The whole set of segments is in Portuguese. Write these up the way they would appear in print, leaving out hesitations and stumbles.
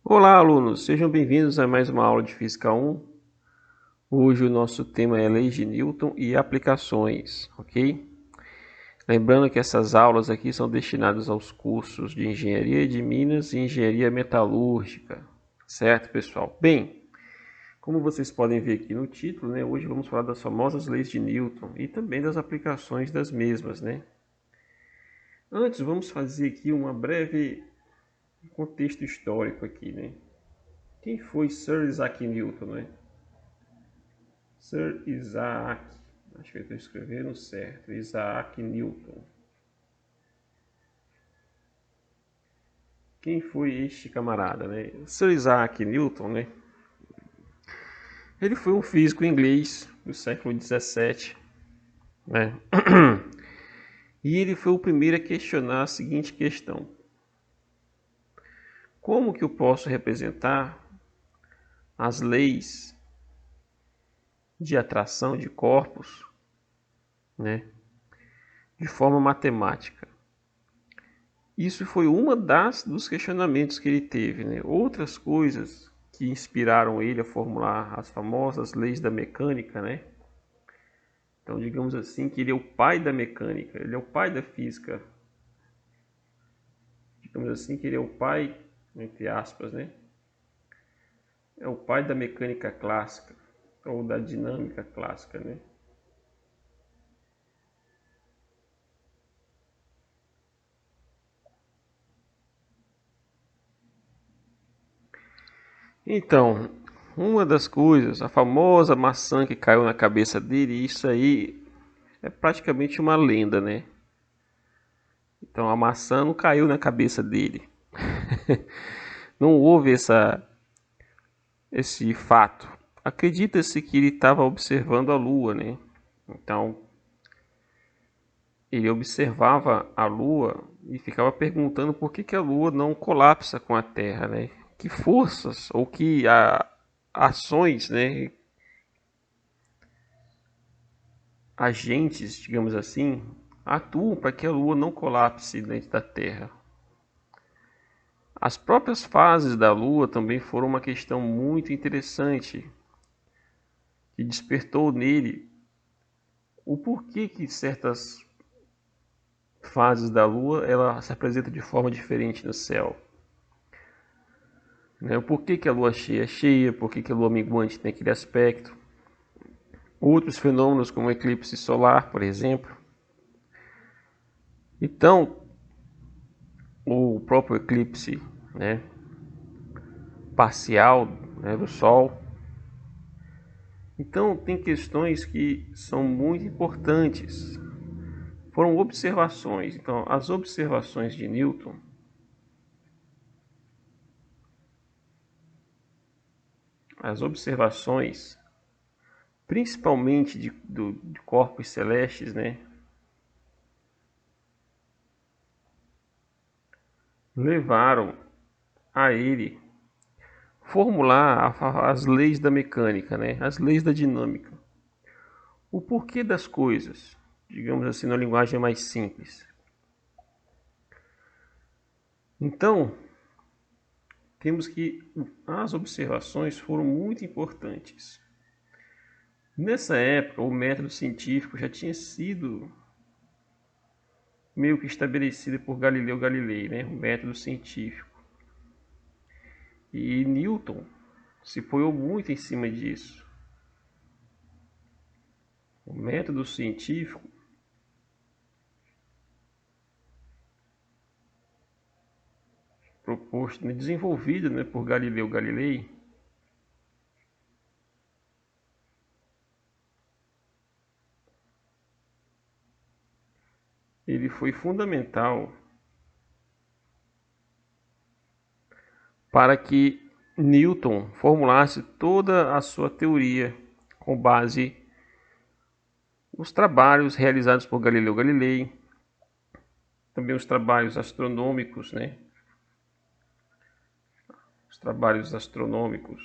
Olá, alunos! Sejam bem-vindos a mais uma aula de Física 1. Hoje o nosso tema é Leis de Newton e aplicações, ok? Lembrando que essas aulas aqui são destinadas aos cursos de Engenharia de Minas e Engenharia Metalúrgica, certo, pessoal? Bem, como vocês podem ver aqui no título, né, hoje vamos falar das famosas leis de Newton e também das aplicações das mesmas, né? Antes, vamos fazer aqui uma breve contexto histórico aqui, né? Quem foi Sir Isaac Newton, né? Sir Isaac, acho que eu estou escrevendo certo, Isaac Newton. Quem foi este camarada, né? Sir Isaac Newton, né? Ele foi um físico inglês do século 17, né? E ele foi o primeiro a questionar a seguinte questão: como que eu posso representar as leis de atração de corpos, né, de forma matemática? Isso foi uma dos questionamentos que ele teve, né? Outras coisas que inspiraram ele a formular as famosas leis da mecânica, né? Então, digamos assim, que ele é o pai da mecânica, ele é o pai da física. Digamos assim, que ele é o pai, entre aspas, né? É o pai da mecânica clássica, ou da dinâmica clássica, né? Então, uma das coisas, a famosa maçã que caiu na cabeça dele, isso aí é praticamente uma lenda, né? Então a maçã não caiu na cabeça dele. Não houve esse fato. Acredita-se que ele estava observando a Lua, né? Então ele observava a Lua e ficava perguntando por que a Lua não colapsa com a Terra, né? Que forças ou que ações, né? Agentes, digamos assim, atuam para que a Lua não colapse dentro da Terra. As próprias fases da Lua também foram uma questão muito interessante, que despertou nele o porquê que certas fases da Lua ela se apresenta de forma diferente no céu. Né? O porquê que a Lua cheia é cheia, porquê que a Lua minguante tem aquele aspecto. Outros fenômenos como o eclipse solar, por exemplo. Então, o próprio eclipse, né, parcial, né, do Sol. Então, tem questões que são muito importantes. Foram observações. Então, as observações de Newton, as observações, principalmente de corpos celestes, né, levaram a ele formular as leis da mecânica, né, as leis da dinâmica. O porquê das coisas, digamos assim, na linguagem mais simples. Então, temos que as observações foram muito importantes. Nessa época, o método científico já tinha sido meio que estabelecido por Galileu Galilei, né? O método científico. E Newton se apoiou muito em cima disso. O método científico proposto, né, desenvolvido, né, por Galileu Galilei, ele foi fundamental para que Newton formulasse toda a sua teoria com base nos trabalhos realizados por Galileu Galilei, também os trabalhos astronômicos, né? Os trabalhos astronômicos.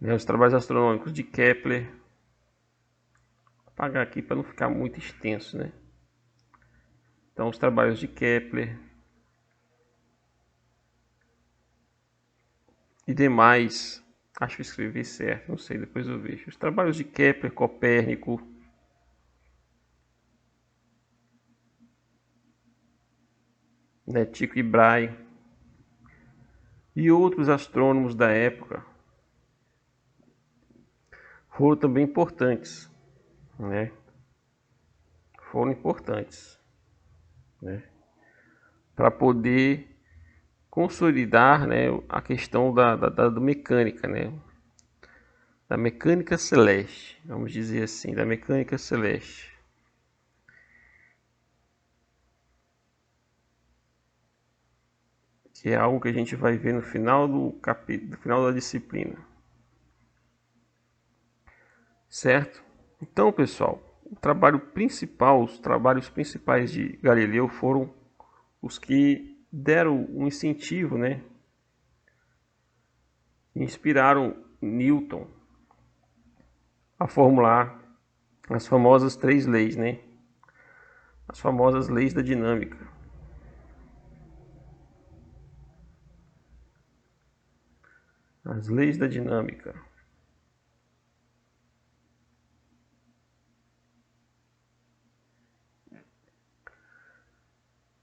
Né? Os trabalhos astronômicos de Kepler. Vou apagar aqui para não ficar muito extenso, né? Então, os trabalhos de Kepler e demais, acho que escrevi certo, não sei, depois eu vejo. Os trabalhos de Kepler, Copérnico, né, Tycho Brahe e outros astrônomos da época foram também importantes, né? Foram importantes, né? Para poder consolidar, né, a questão da mecânica, né? Da mecânica celeste, vamos dizer assim, da mecânica celeste. Que é algo que a gente vai ver no final do capítulo, no final da disciplina. Certo? Então, pessoal, o trabalho principal, os trabalhos principais de Galileu foram os que deram um incentivo, né? Inspiraram Newton a formular as famosas 3 leis, né? As famosas leis da dinâmica. As leis da dinâmica.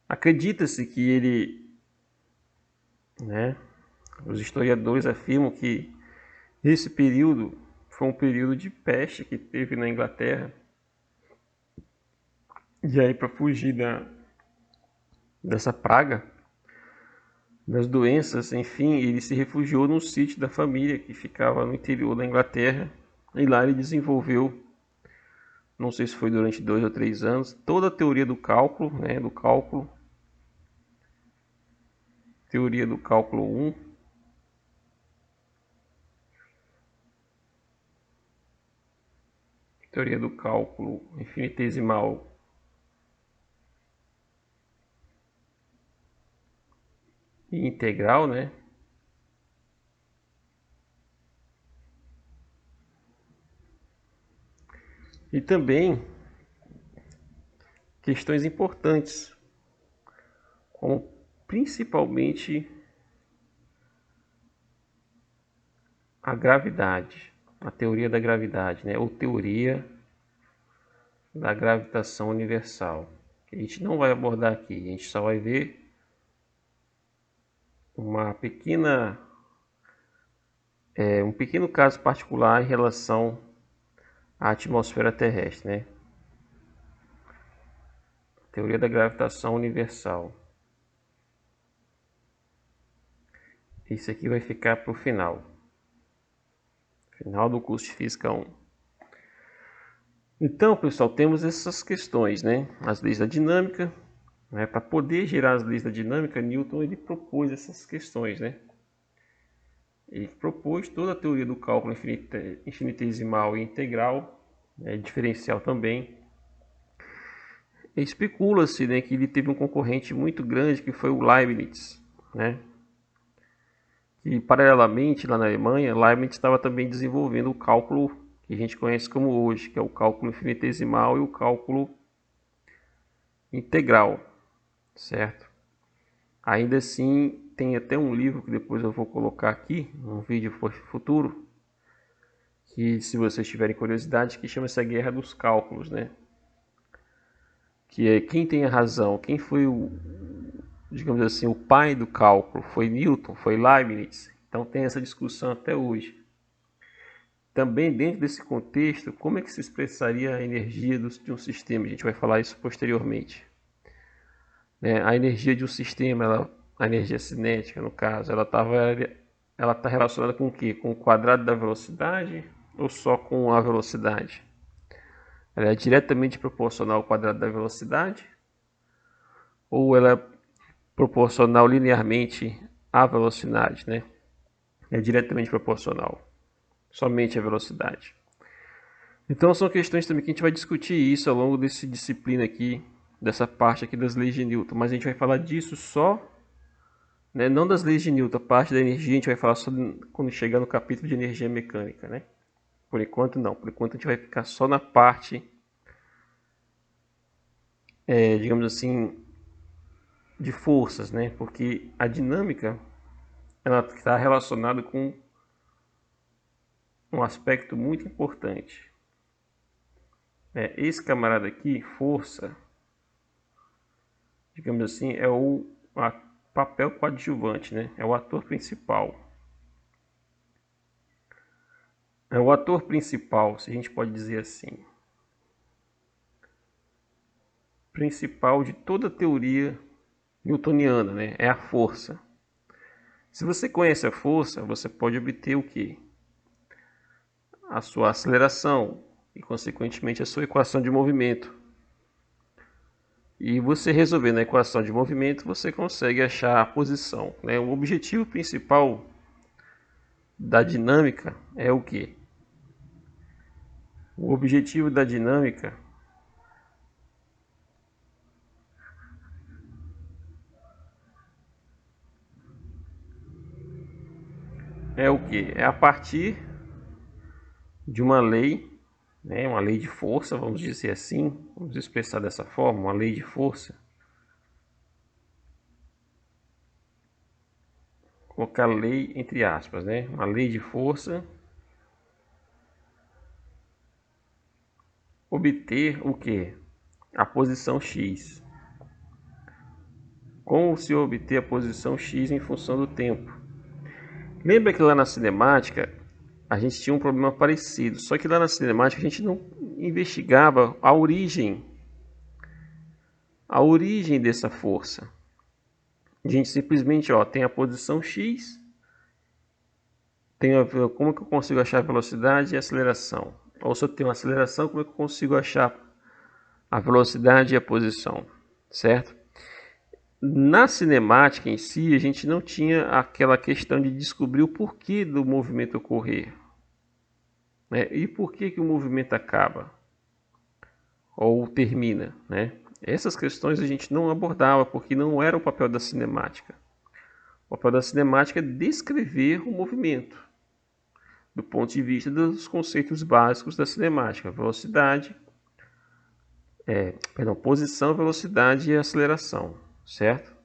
Acredita-se que ele, né? Os historiadores afirmam que esse período foi um período de peste que teve na Inglaterra. E aí, para fugir dessa praga, das doenças, enfim, ele se refugiou num sítio da família que ficava no interior da Inglaterra. E lá ele desenvolveu, não sei se foi durante 2 ou 3 anos, toda a teoria do cálculo, né, teoria do cálculo 1, teoria do cálculo infinitesimal e integral, né? E também questões importantes, como principalmente a gravidade, a teoria da gravidade, né? Ou teoria da gravitação universal, que a gente não vai abordar aqui, a gente só vai ver um pequeno caso particular em relação à atmosfera terrestre, né? Teoria da gravitação universal. Isso aqui vai ficar para o final do curso de Física 1. Então, pessoal, temos essas questões, né? As leis da dinâmica, né? Para poder gerar as leis da dinâmica, Newton ele propôs essas questões, né? Ele propôs toda a teoria do cálculo infinitesimal e integral, né? Diferencial também. Especula-se, né, que ele teve um concorrente muito grande que foi o Leibniz, né? E paralelamente lá na Alemanha, Leibniz estava também desenvolvendo o cálculo que a gente conhece como hoje, que é o cálculo infinitesimal e o cálculo integral, certo? Ainda assim, tem até um livro que depois eu vou colocar aqui, num vídeo futuro, que se vocês tiverem curiosidade, que chama-se A Guerra dos Cálculos, né? Que é quem tem a razão, quem foi digamos assim, o pai do cálculo, foi Newton, foi Leibniz. Então tem essa discussão até hoje. Também dentro desse contexto, como é que se expressaria a energia de um sistema? A gente vai falar isso posteriormente. A energia de um sistema, a energia cinética no caso, ela está relacionada com o quê? Com o quadrado da velocidade ou só com a velocidade? Ela é diretamente proporcional ao quadrado da velocidade ou ela é proporcional linearmente à velocidade, né? É diretamente proporcional, somente à velocidade. Então são questões também que a gente vai discutir isso ao longo dessa disciplina aqui, dessa parte aqui das leis de Newton, mas a gente vai falar disso só, né, não das leis de Newton, a parte da energia a gente vai falar só quando chegar no capítulo de energia mecânica, né? Por enquanto não, por enquanto a gente vai ficar só na parte, digamos assim, de forças, né? Porque a dinâmica ela está relacionada com um aspecto muito importante. Esse camarada aqui, força, digamos assim, é o papel coadjuvante, né? É o ator principal. É o ator principal, se a gente pode dizer assim. Principal de toda a teoria newtoniana, né? É a força. Se você conhece a força, você pode obter o quê? A sua aceleração e, consequentemente, a sua equação de movimento. E você resolvendo a equação de movimento, você consegue achar a posição, né? O objetivo principal da dinâmica é o quê? O objetivo da dinâmica é o quê? É a partir de uma lei, né? Uma lei de força, vamos dizer assim, vamos expressar dessa forma, uma lei de força. Colocar lei entre aspas, né? Uma lei de força. Obter o que? A posição x. Como se obter a posição x em função do tempo? Lembra que lá na cinemática a gente tinha um problema parecido, só que lá na cinemática a gente não investigava a origem dessa força. A gente simplesmente tem a posição x, como que eu consigo achar a velocidade e a aceleração? Ou se eu tenho uma aceleração, como é que eu consigo achar a velocidade e a posição? Certo? Na cinemática em si, a gente não tinha aquela questão de descobrir o porquê do movimento ocorrer, né? E por que o movimento acaba ou termina, né? Essas questões a gente não abordava porque não era o papel da cinemática. O papel da cinemática é descrever o movimento do ponto de vista dos conceitos básicos da cinemática: velocidade, posição, velocidade e aceleração, certo?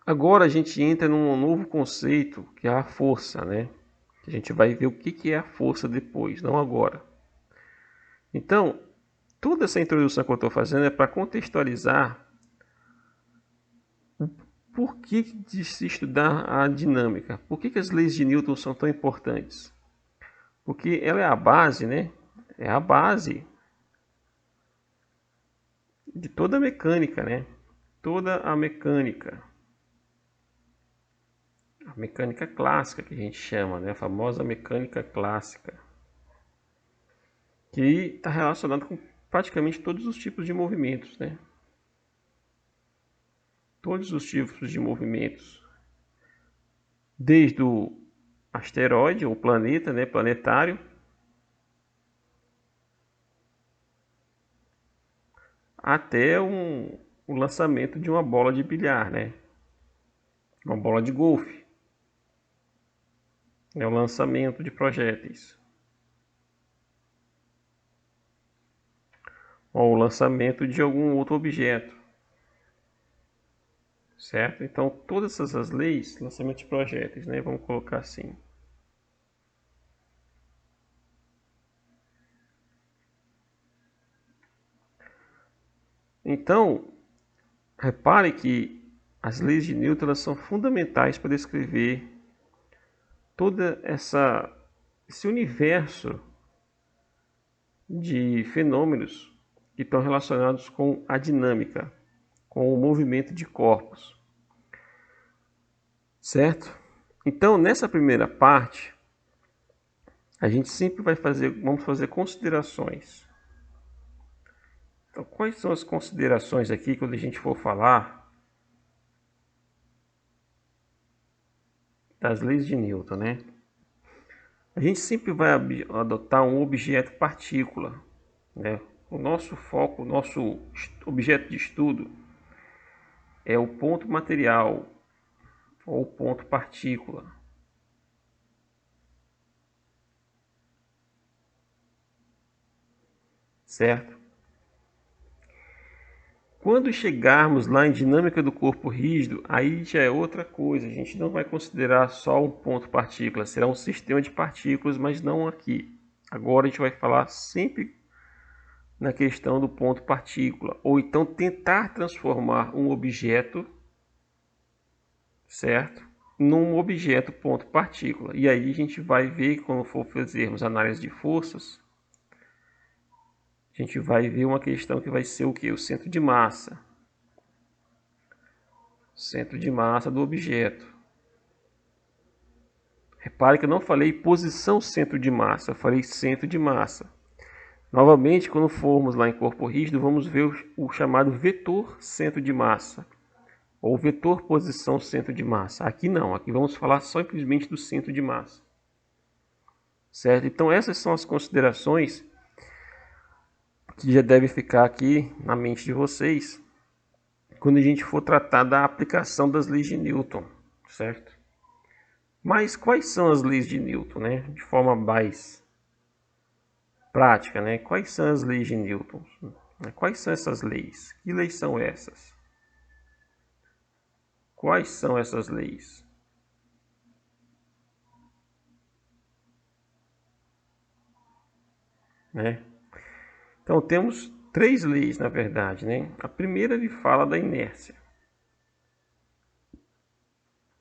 Agora a gente entra num novo conceito que é a força, né? A gente vai ver o que é a força depois, não agora. Então, toda essa introdução que eu estou fazendo é para contextualizar o porquê de se estudar a dinâmica. Por que as leis de Newton são tão importantes? Porque ela é a base, né? É a base de toda a mecânica, né? Toda a mecânica. A mecânica clássica que a gente chama, né? A famosa mecânica clássica. Que está relacionado com praticamente todos os tipos de movimentos, né? Todos os tipos de movimentos, desde o asteroide ou planeta, né, planetário, até o lançamento de uma bola de bilhar, né? Uma bola de golfe. É o lançamento de projéteis. Ou o lançamento de algum outro objeto. Certo? Então, todas essas leis, lançamento de projéteis, né? Vamos colocar assim. Então, repare que as leis de Newton elas são fundamentais para descrever toda esse universo de fenômenos que estão relacionados com a dinâmica, com o movimento de corpos. Certo? Então, nessa primeira parte, a gente sempre vamos fazer considerações. Então, quais são as considerações aqui quando a gente for falar das leis de Newton, né? A gente sempre vai adotar um objeto partícula, né? O nosso foco, o nosso objeto de estudo é o ponto material ou ponto partícula, certo? Quando chegarmos lá em dinâmica do corpo rígido, aí já é outra coisa. A gente não vai considerar só um ponto partícula, será um sistema de partículas, mas não aqui. Agora a gente vai falar sempre na questão do ponto partícula, ou então tentar transformar um objeto, certo, num objeto ponto partícula. E aí a gente vai ver, quando for fazermos análise de forças, a gente vai ver uma questão que vai ser o que? O centro de massa. Centro de massa do objeto. Repare que eu não falei posição centro de massa, eu falei centro de massa. Novamente, quando formos lá em corpo rígido, vamos ver o chamado vetor centro de massa, ou vetor posição centro de massa. Aqui não, aqui vamos falar só simplesmente do centro de massa. Certo? Então essas são as considerações que já devem ficar aqui na mente de vocês quando a gente for tratar da aplicação das leis de Newton, certo? Mas quais são as leis de Newton, né? De forma mais prática, né? Quais são as leis de Newton? Quais são essas leis? Que leis são essas? Quais são essas leis? Né? Então temos três leis, na verdade, né? A primeira ele fala da inércia,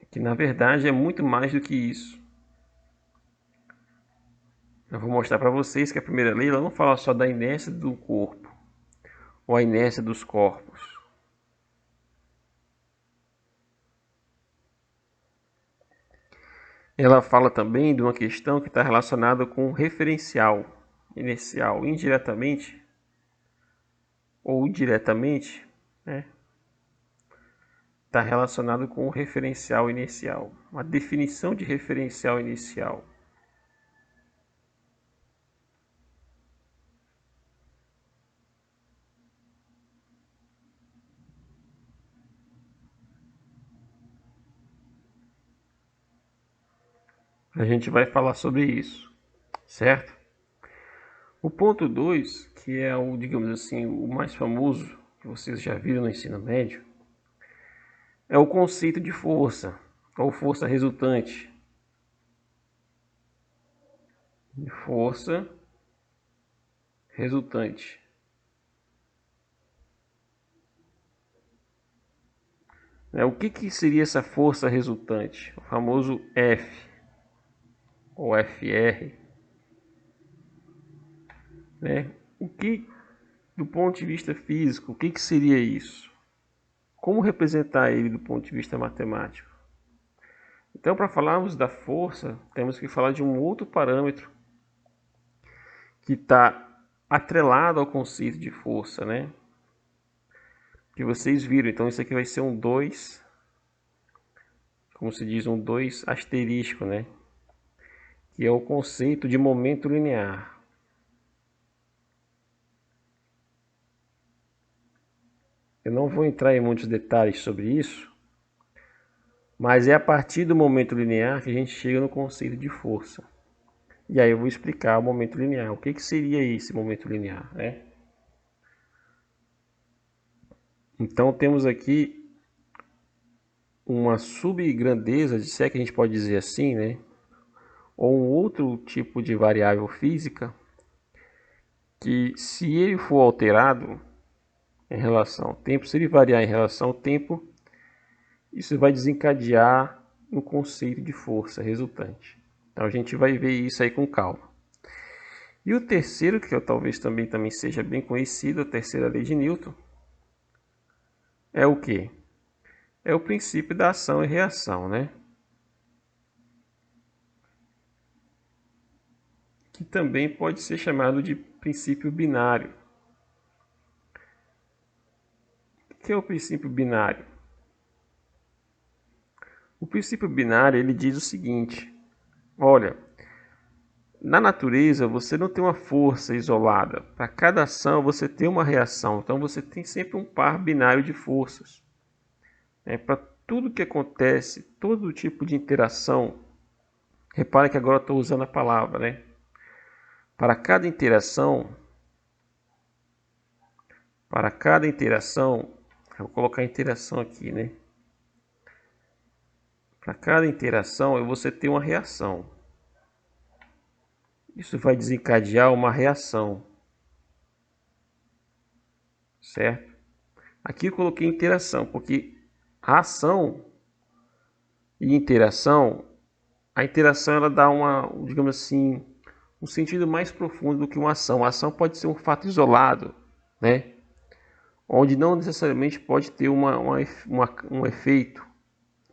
que na verdade é muito mais do que isso. Eu vou mostrar para vocês que a primeira lei ela não fala só da inércia do corpo, ou a inércia dos corpos. Ela fala também de uma questão que está relacionada com o referencial inercial, indiretamente ou diretamente, né? Está relacionado com o referencial inicial, uma definição de referencial inicial. A gente vai falar sobre isso, certo? O ponto 2, que é o, digamos assim, o mais famoso, que vocês já viram no ensino médio, é o conceito de força, ou força resultante. De força resultante. O que seria essa força resultante? O famoso F, ou FR. Né? O que, do ponto de vista físico, o que seria isso? Como representar ele do ponto de vista matemático? Então, para falarmos da força, temos que falar de um outro parâmetro que está atrelado ao conceito de força, né? Que vocês viram. Então, isso aqui vai ser um 2, como se diz, um 2 asterístico, né? Que é o conceito de momento linear. Eu não vou entrar em muitos detalhes sobre isso, mas é a partir do momento linear que a gente chega no conceito de força. E aí eu vou explicar o momento linear. O que seria esse momento linear, né? Então temos aqui uma subgrandeza, se é que a gente pode dizer assim, né? Ou um outro tipo de variável física que, se ele for alterado em relação ao tempo, se ele variar em relação ao tempo, isso vai desencadear no conceito de força resultante. Então a gente vai ver isso aí com calma. E o terceiro, que talvez também seja bem conhecido, a terceira lei de Newton, é o quê? É o princípio da ação e reação, né? Que também pode ser chamado de princípio binário. O que é o princípio binário? O princípio binário ele diz o seguinte: olha, na natureza você não tem uma força isolada. Para cada ação você tem uma reação. Então você tem sempre um par binário de forças. Para tudo que acontece, todo tipo de interação, repare que agora eu estou usando a palavra, né? Para cada interação, eu vou colocar interação aqui, né? Para cada interação você tem uma reação. Isso vai desencadear uma reação, certo? Aqui eu coloquei interação, porque a ação e interação, a interação ela dá digamos assim, um sentido mais profundo do que uma ação. A ação pode ser um fato isolado, né? Onde não necessariamente pode ter um efeito,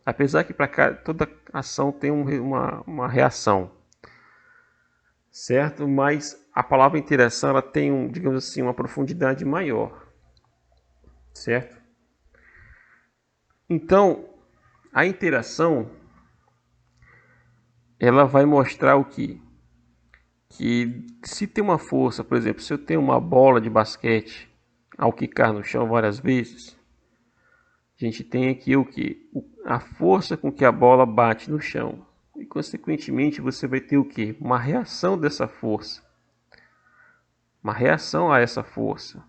apesar que para toda ação tem uma reação, certo? Mas a palavra interação ela tem, digamos assim, uma profundidade maior, certo? Então, a interação ela vai mostrar o quê? Que se tem uma força, por exemplo, se eu tenho uma bola de basquete ao quicar no chão várias vezes, a gente tem aqui o que? A força com que a bola bate no chão. E consequentemente você vai ter o que? Uma reação dessa força. Uma reação a essa força,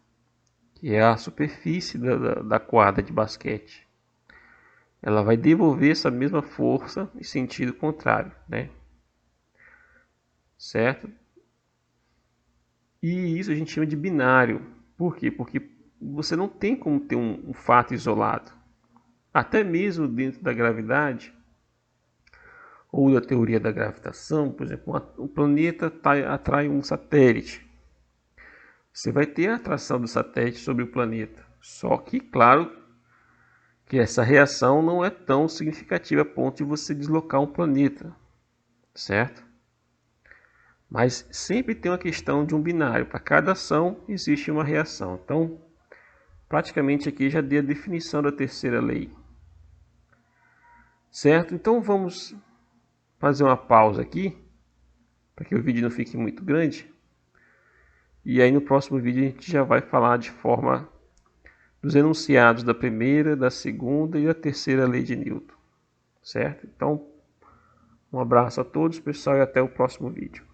que é a superfície da quadra de basquete. Ela vai devolver essa mesma força em sentido contrário, né? Certo? E isso a gente chama de binário. Por quê? Porque você não tem como ter um fato isolado. Até mesmo dentro da gravidade, ou da teoria da gravitação, por exemplo, um planeta atrai um satélite. Você vai ter a atração do satélite sobre o planeta. Só que, claro, que essa reação não é tão significativa a ponto de você deslocar um planeta, certo? Mas sempre tem uma questão de um binário. Para cada ação existe uma reação. Então, praticamente aqui já dei a definição da terceira lei. Certo? Então vamos fazer uma pausa aqui, para que o vídeo não fique muito grande. E aí no próximo vídeo a gente já vai falar de forma dos enunciados da primeira, da segunda e da terceira lei de Newton. Certo? Então, um abraço a todos, pessoal, e até o próximo vídeo.